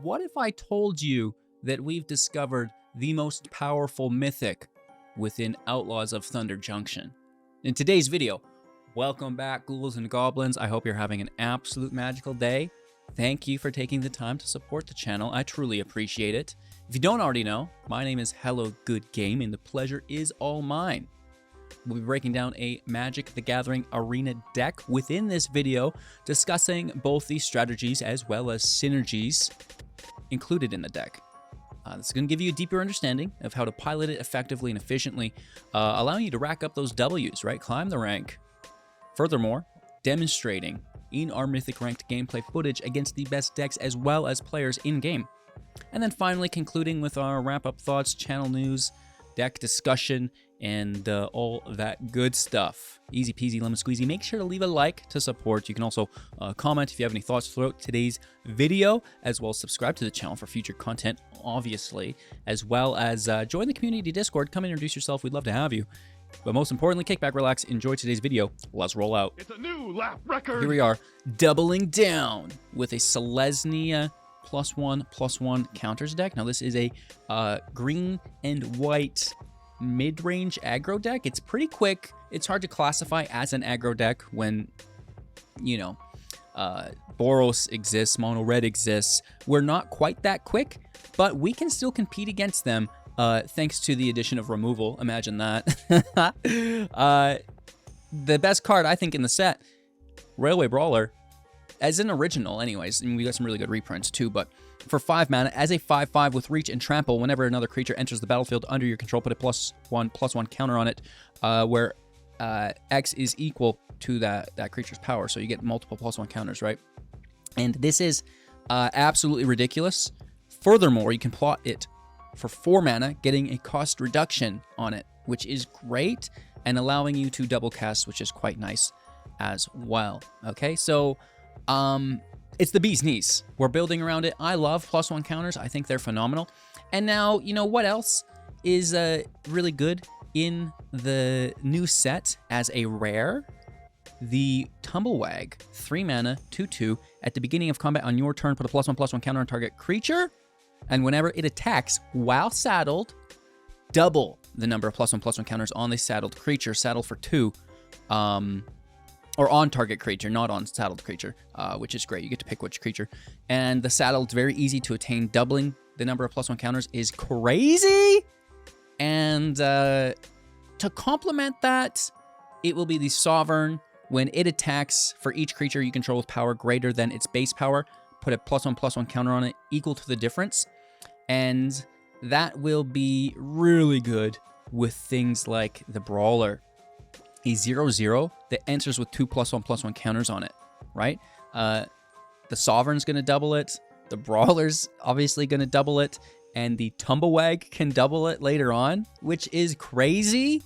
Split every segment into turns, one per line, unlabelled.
What if I told you that we've discovered the most powerful mythic within Outlaws of Thunder Junction? In today's video, welcome back, ghouls and goblins. I hope you're having an absolute magical day. Thank you for taking the time to support the channel. I truly appreciate it. If you don't already know, my name is Hello Good Game, and the pleasure is all mine. We'll be breaking down a Magic the Gathering Arena deck within this video, discussing both the strategies as well as synergies included in the deck. This is going to give you a deeper understanding of how to pilot it effectively and efficiently, allowing you to rack up those W's, right? Climb the rank. Furthermore, demonstrating in our Mythic ranked gameplay footage against the best decks as well as players in-game. And then finally concluding with our wrap-up thoughts, channel news, deck discussion, and all that good stuff. Easy peasy lemon squeezy. Make sure to leave a like to support. You can also comment if you have any thoughts throughout today's video, as well as subscribe to the channel for future content, obviously, as well as join the community Discord. Come introduce yourself. We'd love to have you. But most importantly, kick back, relax, enjoy today's video. Let's roll out.
It's a new lap record.
Here we are, doubling down with a Selesnya +1/+1 counters deck. Now this is a green and white mid-range aggro deck. It's pretty quick. It's hard to classify as an aggro deck when, you know, Boros exists, Mono Red exists. We're not quite that quick, but we can still compete against them thanks to the addition of removal. Imagine that. The best card, I think, in the set, Railway Brawler, as an original anyways. I mean, we got some really good reprints too, but for 5 mana, as a 5/5 with reach and trample, whenever another creature enters the battlefield under your control, put a +1/+1 counter on it, where X is equal to that creature's power. So you get multiple +1 counters, right? And this is absolutely ridiculous. Furthermore, you can plot it for 4 mana, getting a cost reduction on it, which is great, and allowing you to double cast, which is quite nice as well. Okay, so it's the bee's knees. We're building around it. I love +1 counters. I think they're phenomenal. And now, you know what else is really good in the new set as a rare? The Tumblewagg, 3 mana, 2/2. At the beginning of combat on your turn, put a +1/+1 counter on target creature. And whenever it attacks while saddled, double the number of +1/+1 counters on the saddled creature. Saddled for 2. Or on target creature, not on saddled creature, which is great. You get to pick which creature. And the saddled, very easy to attain. Doubling the number of +1 counters is crazy. And to complement that, it will be the Sovereign. When it attacks, for each creature you control with power greater than its base power, put a +1/+1 counter on it equal to the difference. And that will be really good with things like the Brawler. A 0/0 that enters with 2 +1/+1 counters on it, right? The Sovereign's going to double it. The Brawler's obviously going to double it. And the Tumblewagg can double it later on, which is crazy.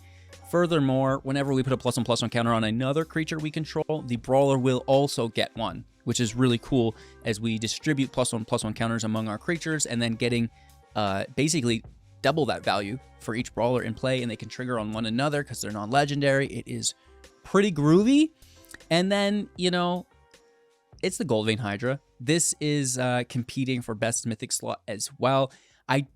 Furthermore, whenever we put a +1/+1 counter on another creature we control, the Brawler will also get one, which is really cool as we distribute +1/+1 counters among our creatures and then getting basically double that value for each Brawler in play, and they can trigger on one another because they're non-legendary. It is pretty groovy. And then, you know, it's the Goldvein Hydra. This is competing for best mythic slot as well. I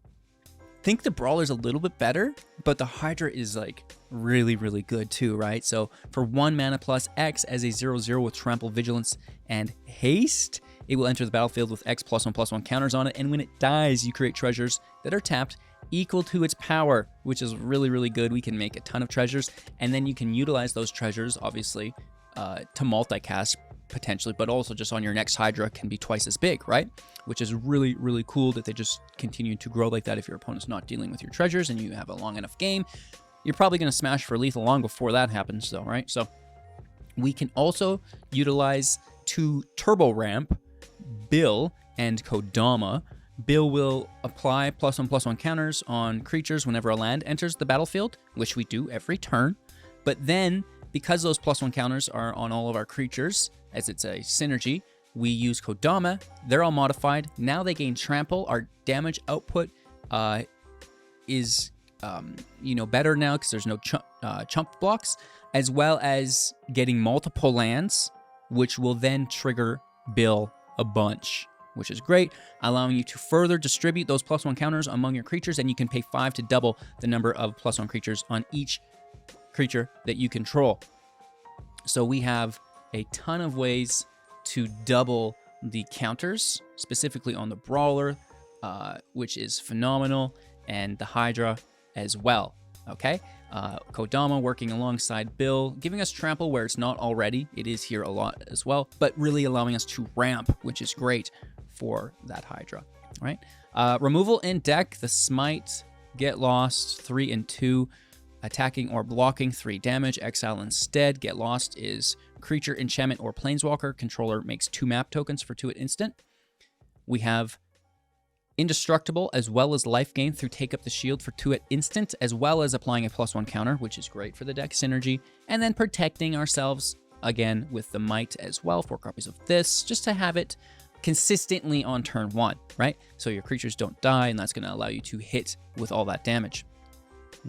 think the Brawler's a little bit better, but the Hydra is like really, really good too, right? So for 1 mana plus X as a 0/0 with trample, vigilance, and haste, it will enter the battlefield with X +1/+1 counters on it, and when it dies, you create treasures that are tapped equal to its power, which is really, really good. We can make a ton of treasures, and then you can utilize those treasures, obviously, to multicast, potentially, but also just on your next Hydra can be twice as big, right? Which is really, really cool that they just continue to grow like that. If your opponent's not dealing with your treasures and you have a long enough game, you're probably going to smash for lethal long before that happens, though, right? So we can also utilize to turbo ramp Bill and Kodama. Bill will apply +1/+1 counters on creatures whenever a land enters the battlefield, which we do every turn. But then, because those +1 counters are on all of our creatures, as it's a synergy, we use Kodama. They're all modified. Now they gain trample. Our damage output is better now because there's no chump blocks, as well as getting multiple lands, which will then trigger Bill a bunch. which is great, allowing you to further distribute those +1 counters among your creatures, and you can pay 5 to double the number of +1 creatures on each creature that you control. So we have a ton of ways to double the counters, specifically on the Brawler, which is phenomenal, and the Hydra as well, okay? Kodama working alongside Bill, giving us trample where it's not already. It is here a lot as well, but really allowing us to ramp, which is great for that Hydra, right? Removal in deck, the Smite, Get Lost, 3 and 2, attacking or blocking 3 damage, exile instead. Get Lost is creature, enchantment, or planeswalker. Controller makes 2 map tokens for 2 at instant. We have Indestructible, as well as life gain through Take Up the Shield for 2 at instant, as well as applying a +1 counter, which is great for the deck synergy, and then protecting ourselves again with the Might as well, 4 copies of this, just to have it consistently on turn 1, right? So your creatures don't die, and that's going to allow you to hit with all that damage.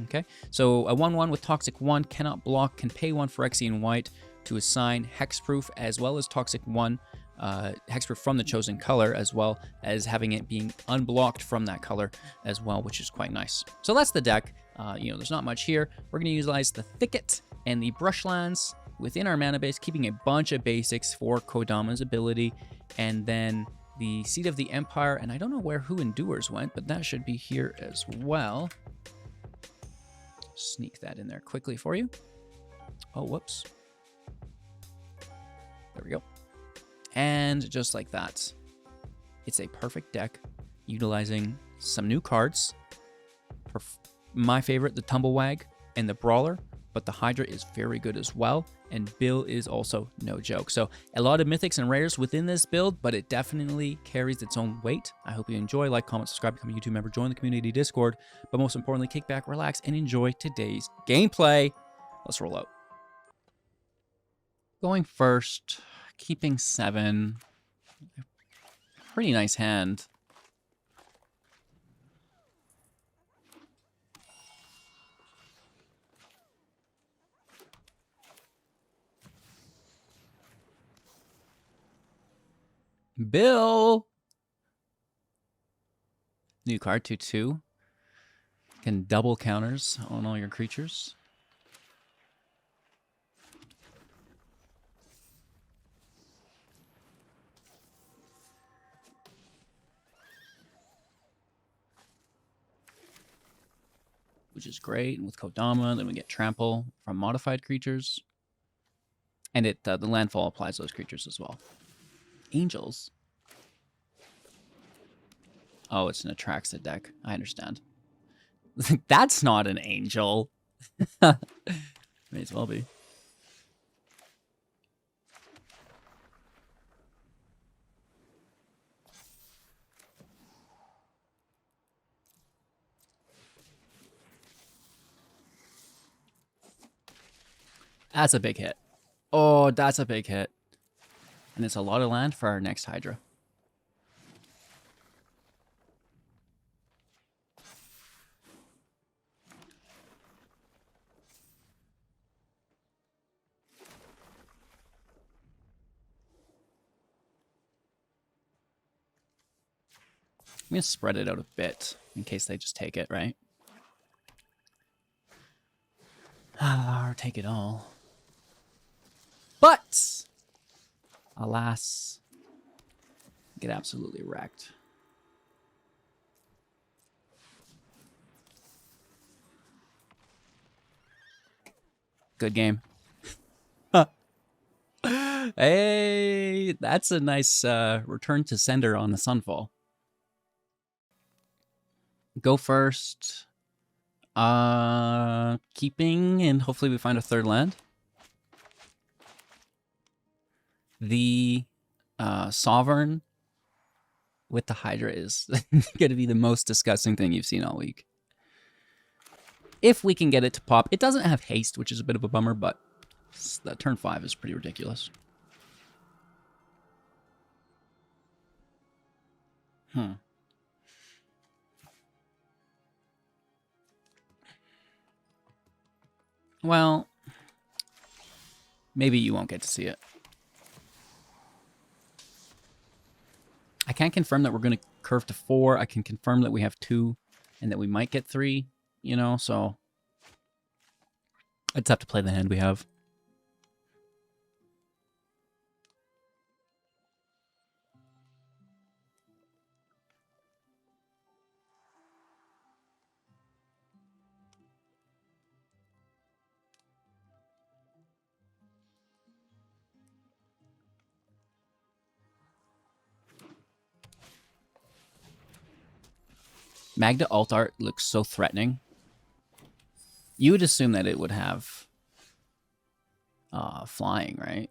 Okay, so a 1/1 with Toxic 1, cannot block, can pay 1 Phyrexian White to assign Hexproof, as well as Toxic 1, Hexproof from the chosen color, as well as having it being unblocked from that color as well, which is quite nice. So that's the deck. There's not much here. We're going to utilize the Thicket and the Brushlands within our mana base, keeping a bunch of basics for Kodama's ability, and then the Seat of the Empire, and I don't know where Who Endures went, but that should be here as well. Sneak that in there quickly for you. Oh, whoops. There we go. And just like that, it's a perfect deck utilizing some new cards. For my favorite, the Tumblewagg and the Brawler, but the Hydra is very good as well, and Bill is also no joke. So a lot of mythics and rares within this build, but it definitely carries its own weight. I hope you enjoy. Like, comment, subscribe, become a YouTube member, join the community Discord, but most importantly, kick back, relax, and enjoy today's gameplay. Let's roll out. Going first, keeping 7. Pretty nice hand. Bill! New card, 2/2. Can double counters on all your creatures. Which is great. And with Kodama, then we get Trample from modified creatures. And the landfall applies to those creatures as well. Angels. Oh, it's an Atraxa deck. I understand. That's not an angel. May as well be. That's a big hit. Oh, that's a big hit. And it's a lot of land for our next Hydra. I'm going to spread it out a bit in case they just take it, right? Or take it all. But, alas, get absolutely wrecked. Good game. Hey, that's a nice return to sender on the Sunfall. Go first. Keeping, and hopefully we find a third land. The Sovereign with the Hydra is going to be the most disgusting thing you've seen all week. If we can get it to pop. It doesn't have haste, which is a bit of a bummer, but that turn 5 is pretty ridiculous. Well, maybe you won't get to see it. I can't confirm that we're going to curve to 4. I can confirm that we have 2 and that we might get 3, you know, so I just have to play the hand we have. Magda alt art looks so threatening. You would assume that it would have flying, right?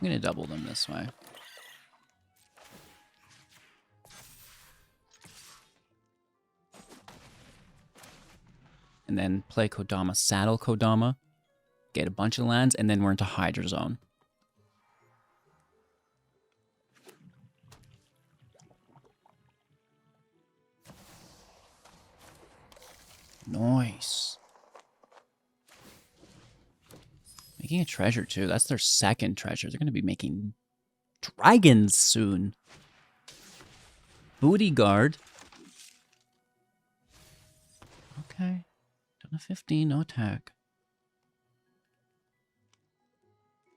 I'm going to double them this way. And then play Kodama, saddle Kodama, get a bunch of lands, and then we're into Hydra Zone. Nice. Making a treasure, too. That's their second treasure. They're going to be making dragons soon. Booty guard. Okay. Done a 15, no attack.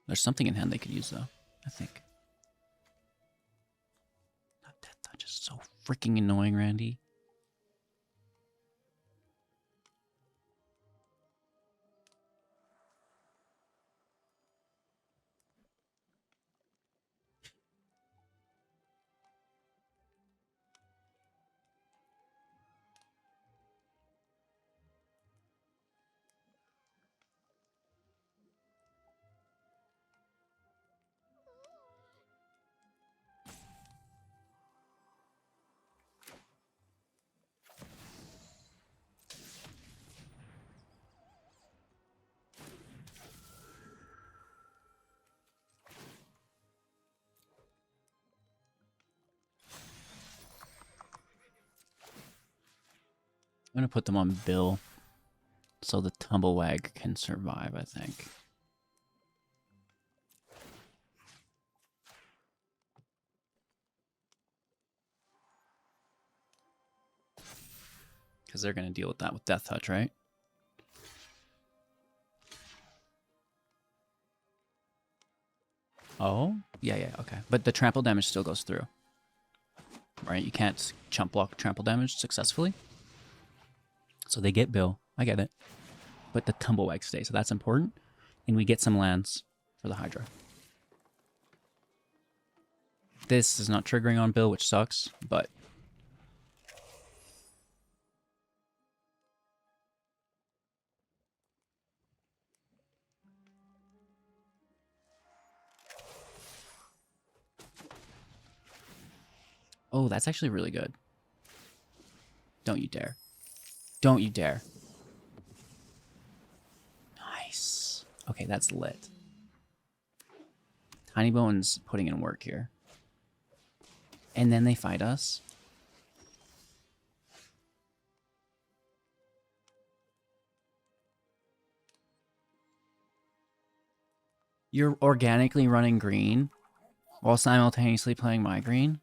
There's something in hand they could use, though, I think. Not Death Touch is so freaking annoying, Randy. I'm going to put them on Bill so the Tumblewagg can survive, I think. Because they're going to deal with that with Death Touch, right? Oh? Yeah, okay. But the trample damage still goes through. Right? You can't chump block trample damage successfully. So they get Bill. I get it. But the Tumblewagg stays, so that's important. And we get some lands for the Hydra. This is not triggering on Bill, which sucks, but... Oh, that's actually really good. Don't you dare. Don't you dare. Nice. Okay, that's lit. Tiny Bone's putting in work here. And then they fight us. You're organically running green while simultaneously playing my green?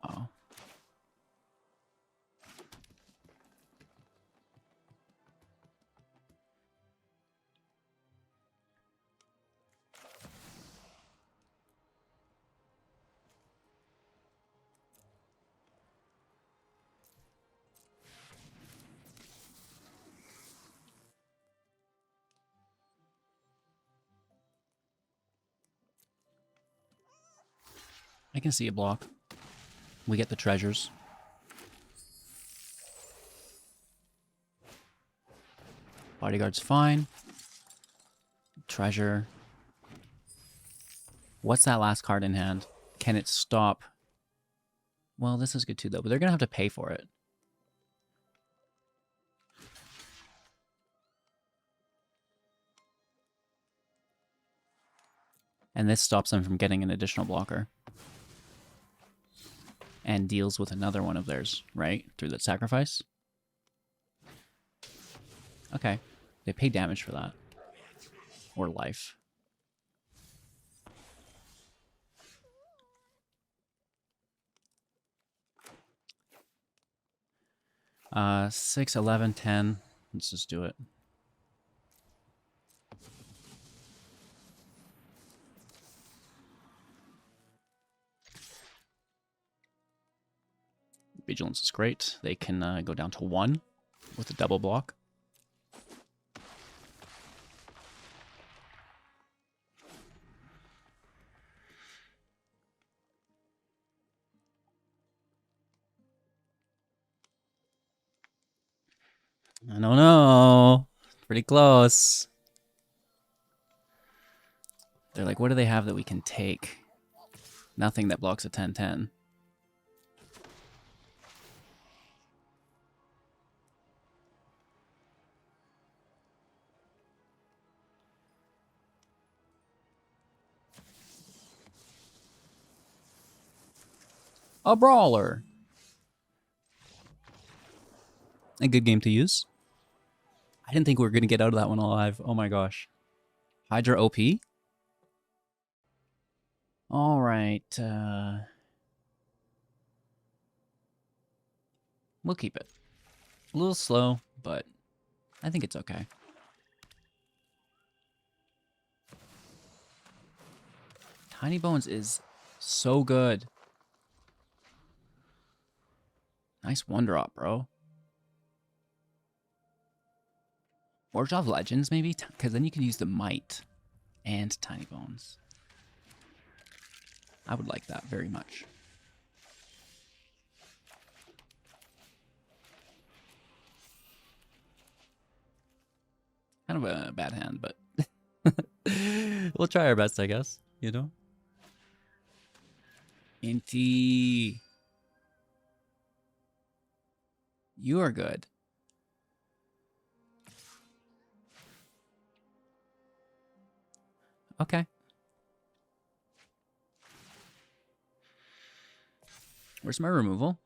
Oh. I can see a block. We get the treasures. Bodyguard's fine. Treasure. What's that last card in hand? Can it stop? Well, this is good too, though, but they're going to have to pay for it. And this stops them from getting an additional blocker. And deals with another one of theirs, right? Through that sacrifice. Okay. They pay damage for that. Or life. Uh, 6, 11, 10. Let's just do it. Vigilance is great. They can go down to 1 with a double block. I don't know. Pretty close. They're like, what do they have that we can take? Nothing that blocks a 10-10. A brawler. A good game to use. I didn't think we were going to get out of that one alive. Oh my gosh. Hydra OP? Alright. We'll keep it. A little slow, but I think it's okay. Tiny Bones is so good. Nice 1-drop, bro. Forge of Legends, maybe? Because then you can use the Might and Tiny Bones. I would like that very much. Kind of a bad hand, but we'll try our best, I guess. You know? Inty. You are good. Okay. Where's my removal?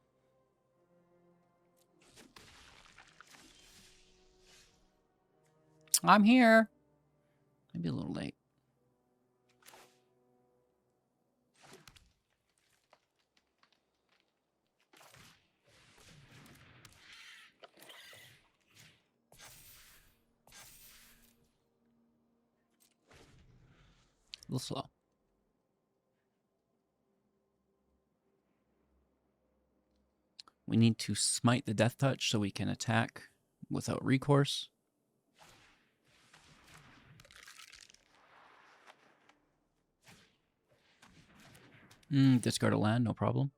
I'm here. Maybe a little late. A little slow. We need to smite the Death Touch so we can attack without recourse. Discard a land, no problem.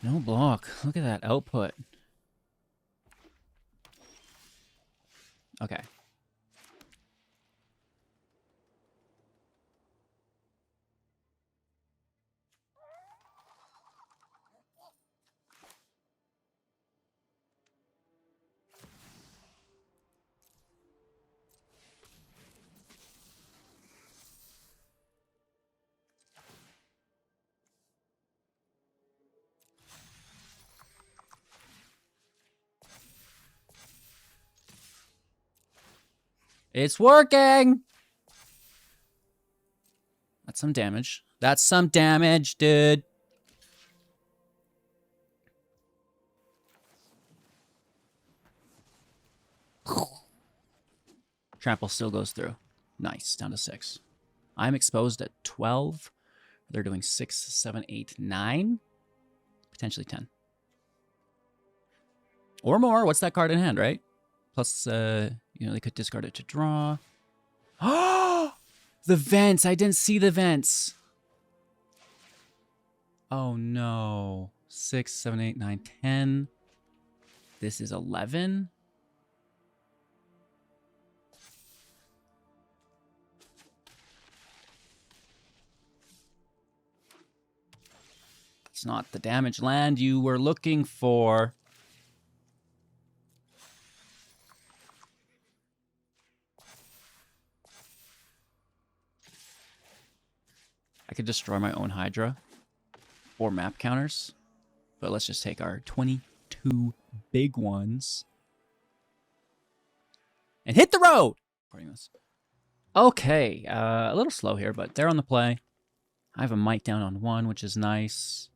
No block. Look at that output. Okay. It's working! That's some damage. That's some damage, dude. Trample still goes through. Nice, down to 6. I'm exposed at 12. They're doing 6, 7, 8, 9. Potentially 10. Or more. What's that card in hand, right? Plus, you know, they could discard it to draw. Oh! The vents! I didn't see the vents. Oh, no. 6, 7, 8, 9, 10. This is 11. It's not the damage land you were looking for. I could destroy my own Hydra or map counters, but let's just take our 22 big ones and hit the road. Okay, a little slow here, but they're on the play. I have a Might down on 1, which is nice.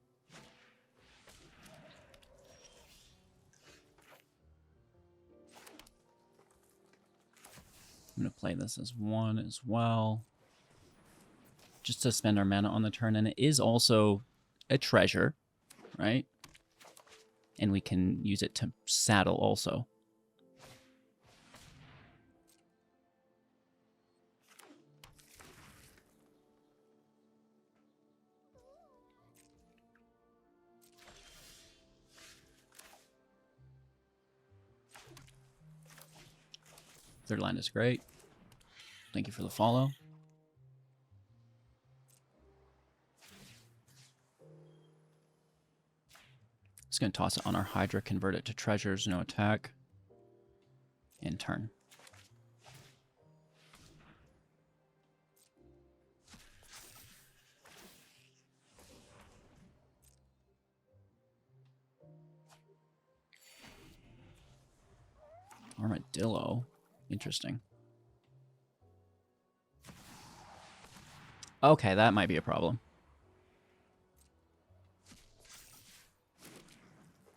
I'm going to play this as 1 as well, just to spend our mana on the turn. And it is also a treasure, right? And we can use it to saddle also. Third line is great. Thank you for the follow. Just going to toss it on our Hydra, convert it to treasures, no attack, and turn. Armadillo. Interesting. Okay, that might be a problem.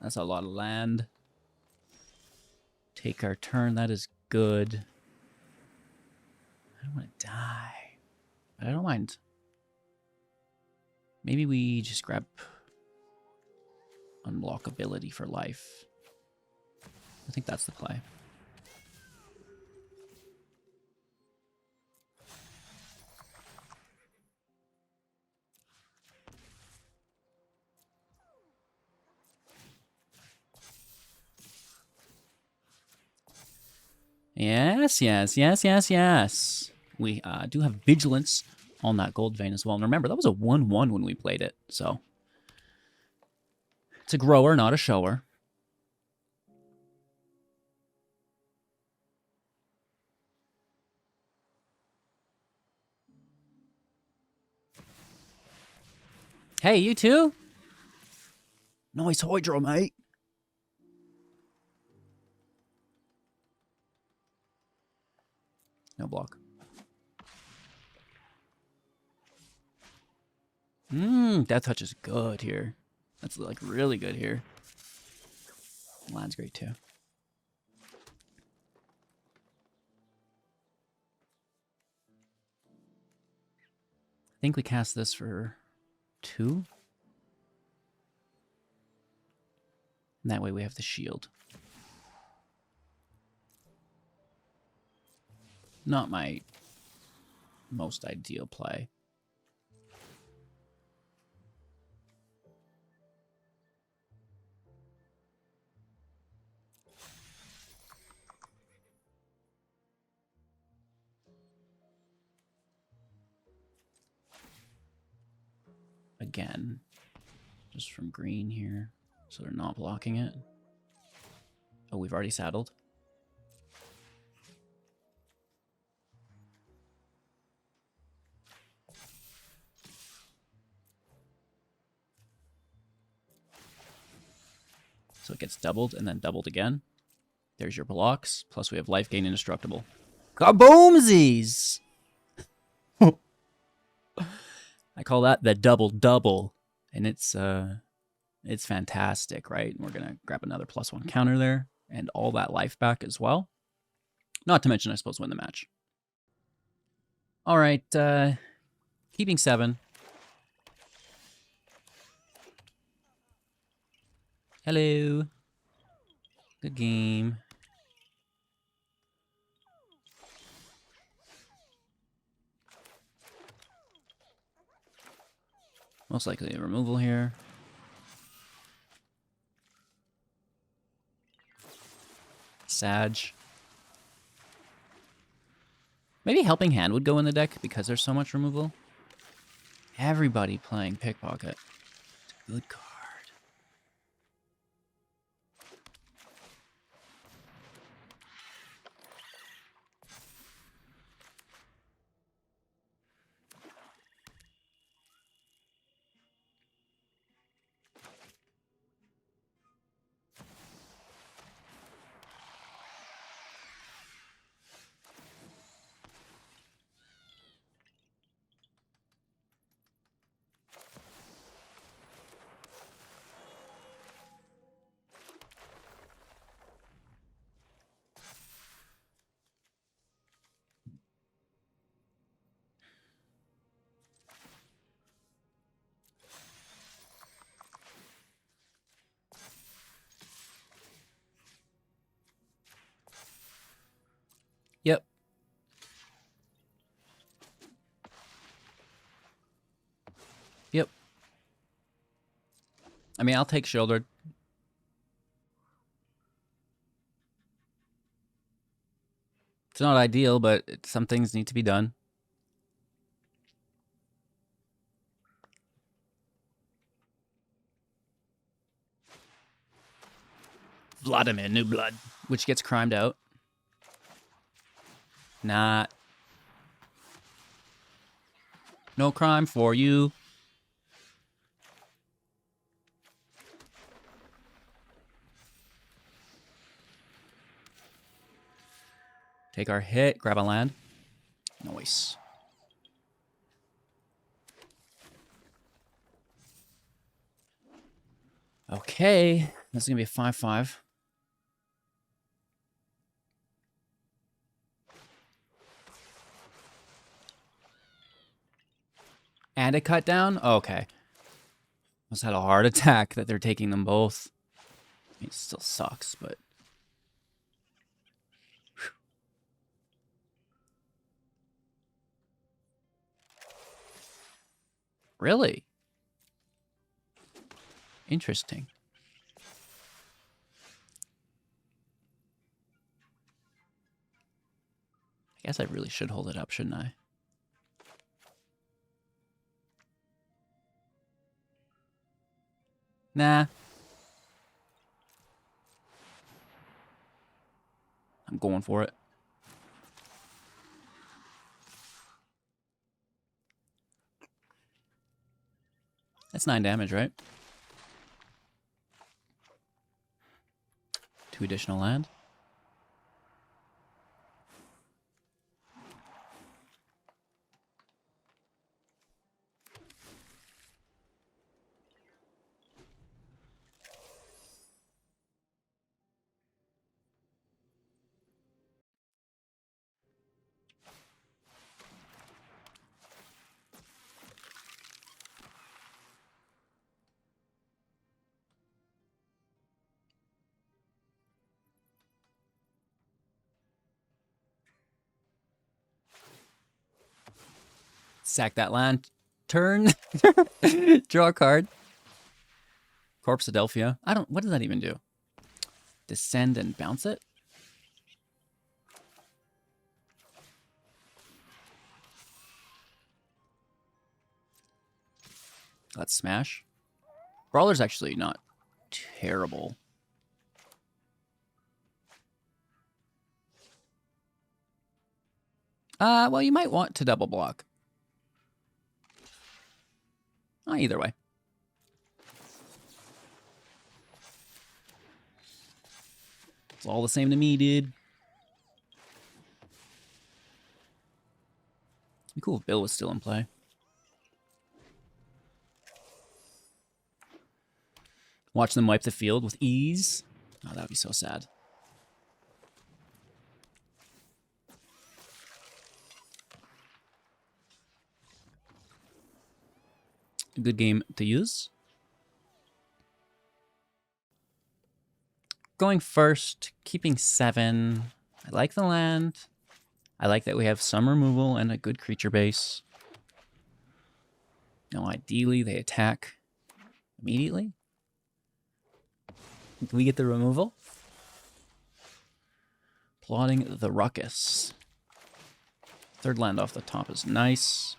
That's a lot of land. Take our turn. That is good. I don't want to die, but I don't mind. Maybe we just grab unblockability for life. I think that's the play. Yes, yes, yes, yes, yes. We do have Vigilance on that gold vein as well. And remember, that was a 1-1 when we played it. So it's a grower, not a shower. Hey, you too? Nice Hydro, mate. No block. Death Touch is good here. That's like really good here. Land's great too. I think we cast this for 2. And that way we have the shield. Not my most ideal play. Again, just from green here, so they're not blocking it. Oh, we've already saddled. So it gets doubled and then doubled again. There's your blocks. Plus we have life gain indestructible. Kaboomsies! I call that the double-double. And it's fantastic, right? We're going to grab another +1 counter there. And all that life back as well. Not to mention, I suppose, win the match. All right. Keeping 7. Hello. Good game. Most likely a removal here. Sag. Maybe Helping Hand would go in the deck because there's so much removal. Everybody playing Pickpocket. It's a good card. Yep. Yep. I mean, I'll take Shouldered. It's not ideal, but some things need to be done. Vladimir, New Blood, which gets crimed out. Not. No crime for you. Take our hit, grab a land. Nice. Okay, this is going to be a 5/5. And a cut down? Okay. Must have had a heart attack that they're taking them both. I mean, it still sucks, but... Really? Interesting. I guess I really should hold it up, shouldn't I? Nah. I'm going for it. That's 9 damage, right? 2 additional land. Sack that land. Turn. Draw a card. Corpse Adelphia. What does that even do? Descend and bounce it? Let's smash. Brawler's actually not terrible. Well, you might want to double block. Either way. It's all the same to me, dude. It'd be cool if Bill was still in play. Watch them wipe the field with ease. Oh, that would be so sad. A good game to use. Going first, keeping 7. I like the land. I like that we have some removal and a good creature base. Now, ideally, they attack immediately. Can we get the removal? Plotting the ruckus. Third land off the top is nice.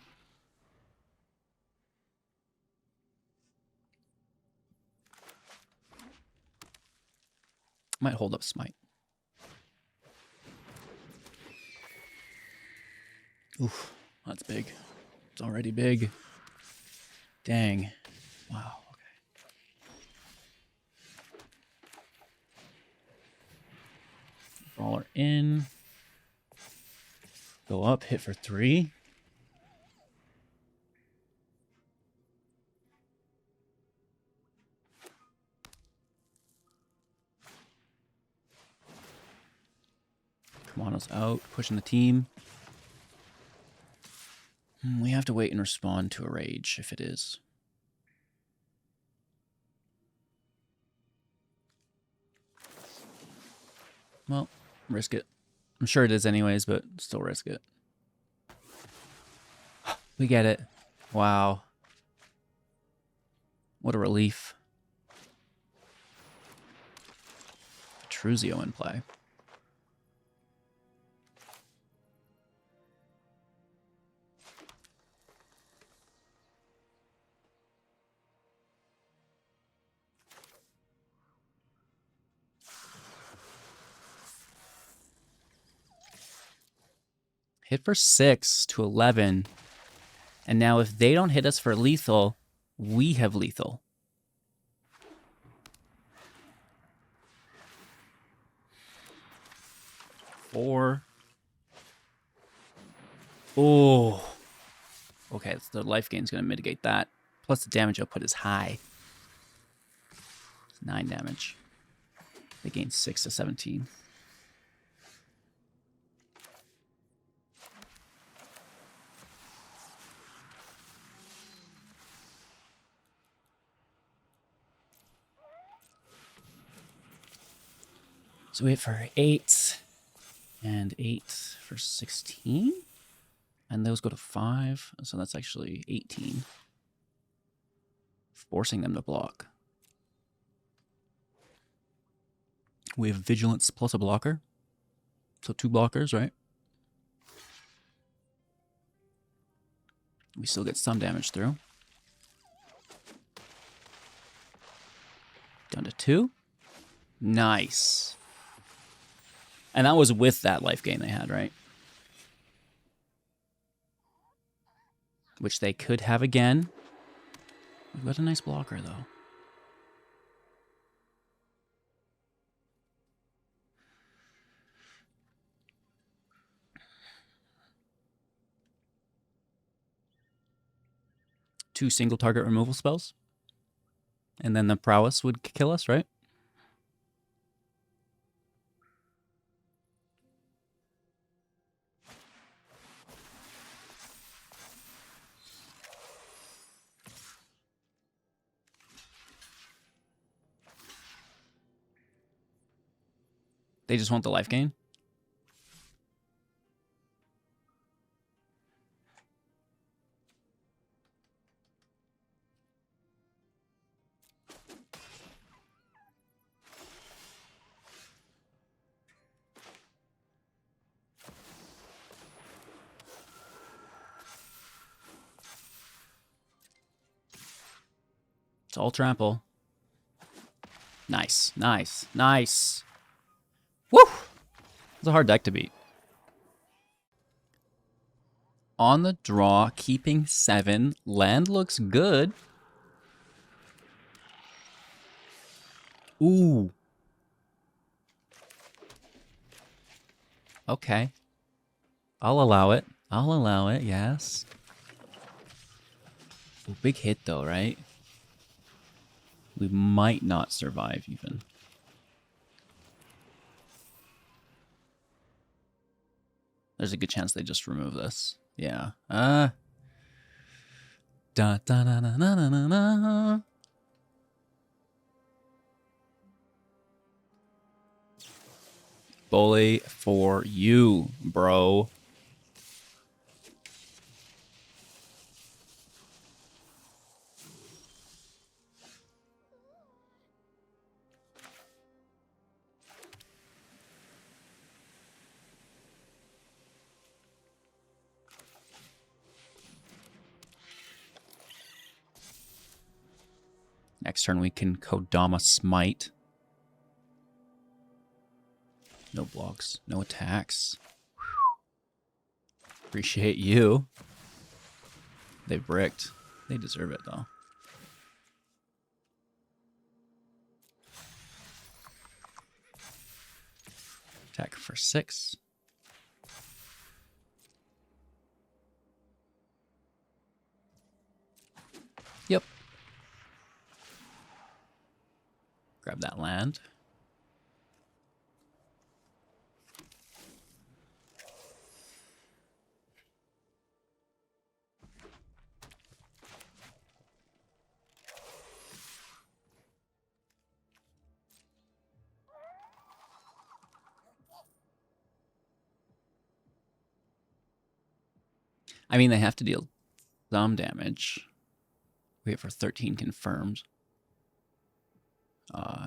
Might hold up Smite. Oof, that's big. It's already big. Dang. Wow, okay. Brawler in. Go up, hit for 3. Kamano's out, pushing the team. We have to wait and respond to a rage if it is. Well, risk it. I'm sure it is anyways, but still risk it. We get it. Wow. What a relief. Truzio in play. Hit for 6 to 11. And now if they don't hit us for lethal, we have lethal. Four. Oh. Okay, so the life gain is going to mitigate that. Plus the damage output is high. It's 9 damage. They gain 6 to 17. So we hit for 8 and 8 for 16. And those go to 5. So that's actually 18. Forcing them to block. We have Vigilance plus a blocker. So 2 blockers, right? We still get some damage through. Down to 2. Nice. And that was with that life gain they had, right? Which they could have again. We've got a nice blocker, though. Two single target removal spells. And then the prowess would kill us, right? They just want the life gain. It's all trample. Nice, nice, nice. Woo! It's a hard deck to beat. On the draw, keeping 7. Land looks good. Ooh. Okay. I'll allow it. I'll allow it, yes. Ooh, big hit though, right? We might not survive even. There's a good chance they just remove this. Yeah. Da da da da da da da da. Bully for you, bro. Next turn we can Kodama Smite. No blocks, no attacks. Appreciate you. They bricked. They deserve it though. Attack for 6. Yep. Grab that land. I mean, they have to deal some damage. Wait for 13 confirmed.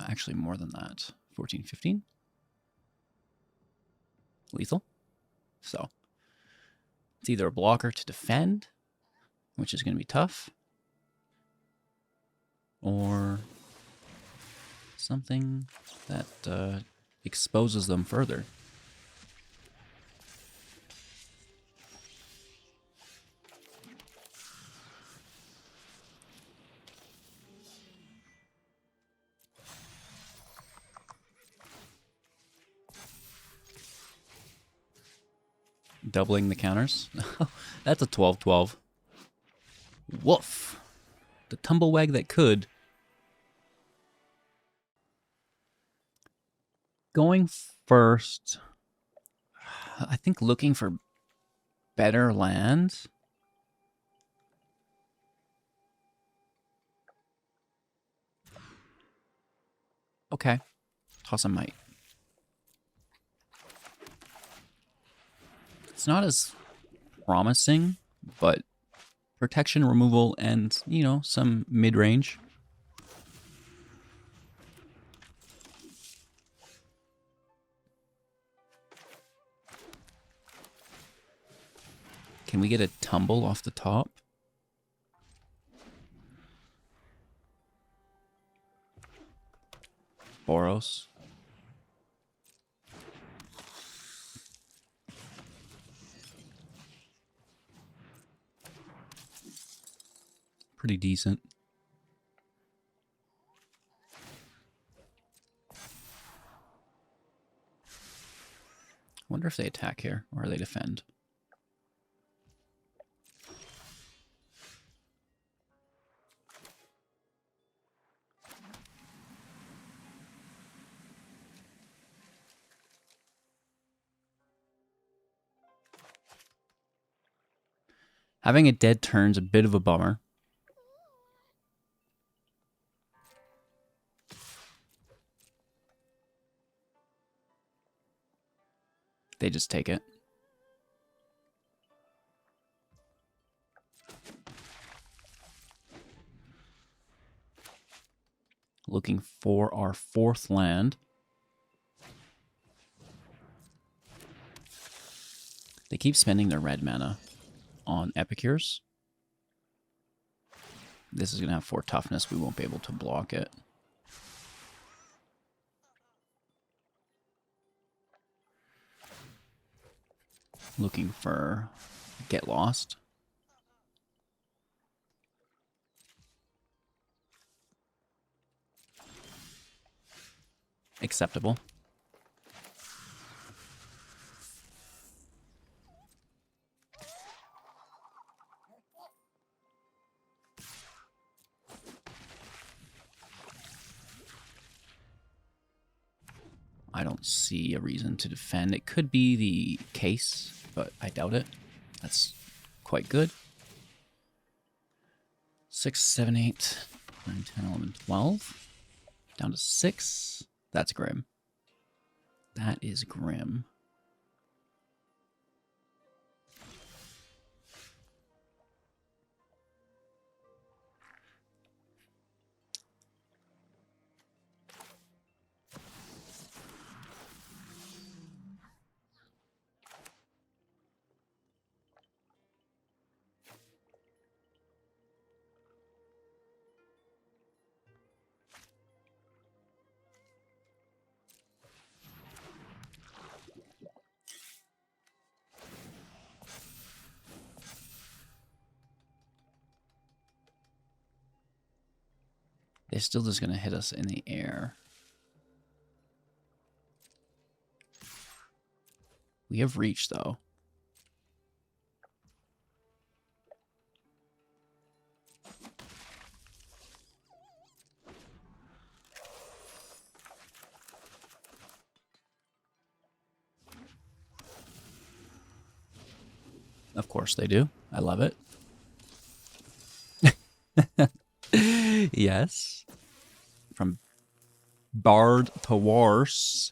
Actually, more than that. 14, 15. Lethal. So, it's either a blocker to defend, which is going to be tough, or something that exposes them further. Doubling the counters. That's a 12-12. Woof. The tumblewag that could. Going first. I think looking for better lands. Okay. Toss a Might. It's not as promising, but protection, removal, and, you know, some mid-range. Can we get a tumble off the top? Boros. Pretty decent. Wonder if they attack here or they defend. Having a dead turn's a bit of a bummer. They just take it. Looking for our 4th land. They keep spending their red mana on Epicures. This is going to have 4 toughness. We won't be able to block it. Looking for Get Lost. Acceptable. I don't see a reason to defend. It could be the case, but I doubt it. That's quite good. 6, 7, 8, 9, 10, 11, 12. Down to 6. That's grim. That is grim. They're still just going to hit us in the air. We have reach, though. Of course they do. I love it. Yes. From Bard to Wars.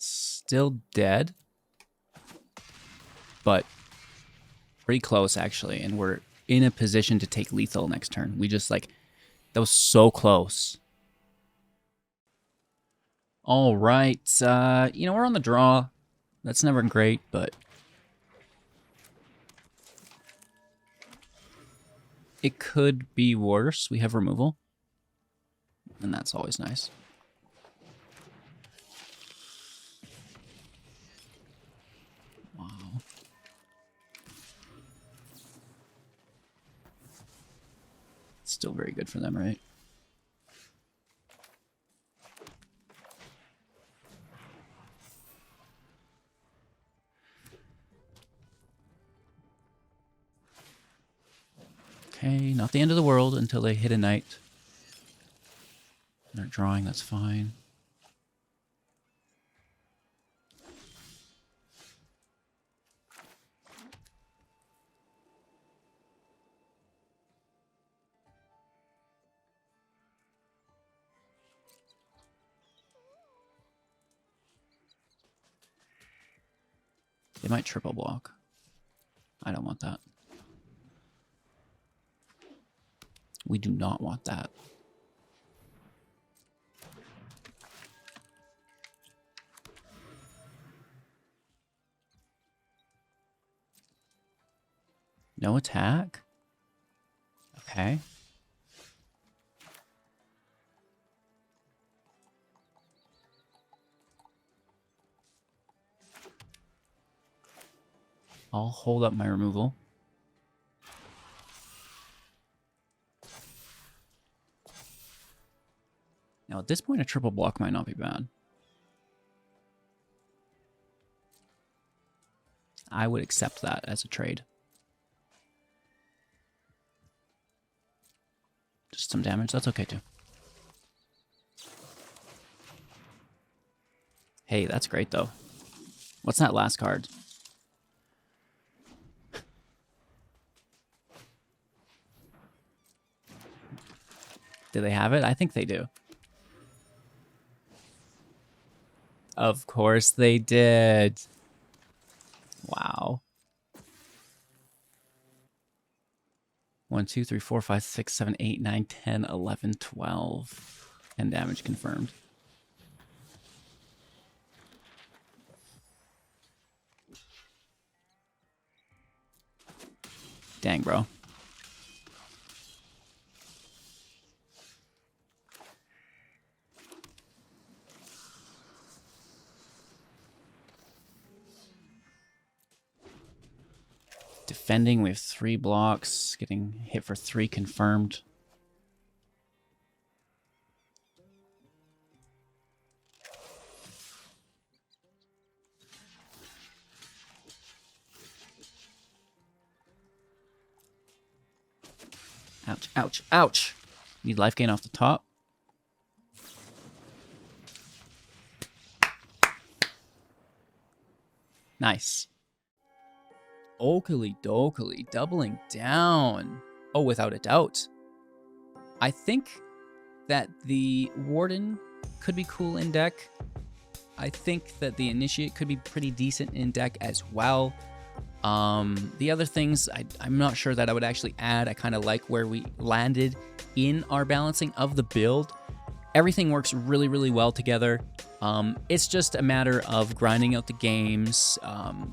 Still dead, but pretty close actually, and we're in a position to take lethal next turn. We just like, that was so close. All right, you know, we're on the draw. That's never great, but it could be worse. We have removal, and that's always nice. Wow. Still very good for them, right? Okay, not the end of the world until they hit a knight. They're drawing, that's fine. They might triple block. I don't want that. We do not want that. No attack? Okay. I'll hold up my removal. Now, at this point, a triple block might not be bad. I would accept that as a trade. Just some damage, that's okay too. Hey, that's great though. What's that last card? Do they have it? I think they do. Of course they did. Wow. 1, 2, 3, 4, 5, 6, 7, 8, 9, 10, 11, 12. 10 damage confirmed. Dang, bro. Defending, we have 3 blocks. Getting hit for 3 confirmed. Ouch, ouch, ouch. Need life gain off the top. Nice. Oakley dokely, doubling down. Oh, without a doubt. I think that the Warden could be cool in deck. I think that the Initiate could be pretty decent in deck as well. The other things, I'm not sure that I would actually add. I kind of like where we landed in our balancing of the build. Everything works really, really well together. It's just a matter of grinding out the games,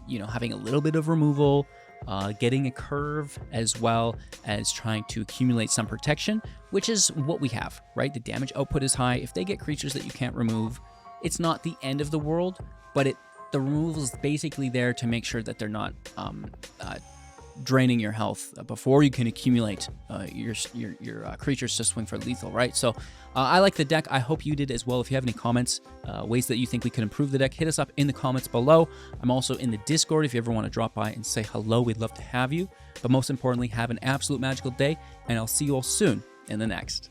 you know, having a little bit of removal, getting a curve, as well as trying to accumulate some protection, which is what we have, right? The damage output is high. If they get creatures that you can't remove, it's not the end of the world, but the removal is basically there to make sure that they're not draining your health before you can accumulate your creatures to swing for lethal, right? So I like the deck. I hope you did as well. If you have any comments, ways that you think we could improve the deck, hit us up in the comments below. I'm also in the Discord if you ever want to drop by and say hello. We'd love to have you. But most importantly, have an absolute magical day, and I'll see you all soon in the next.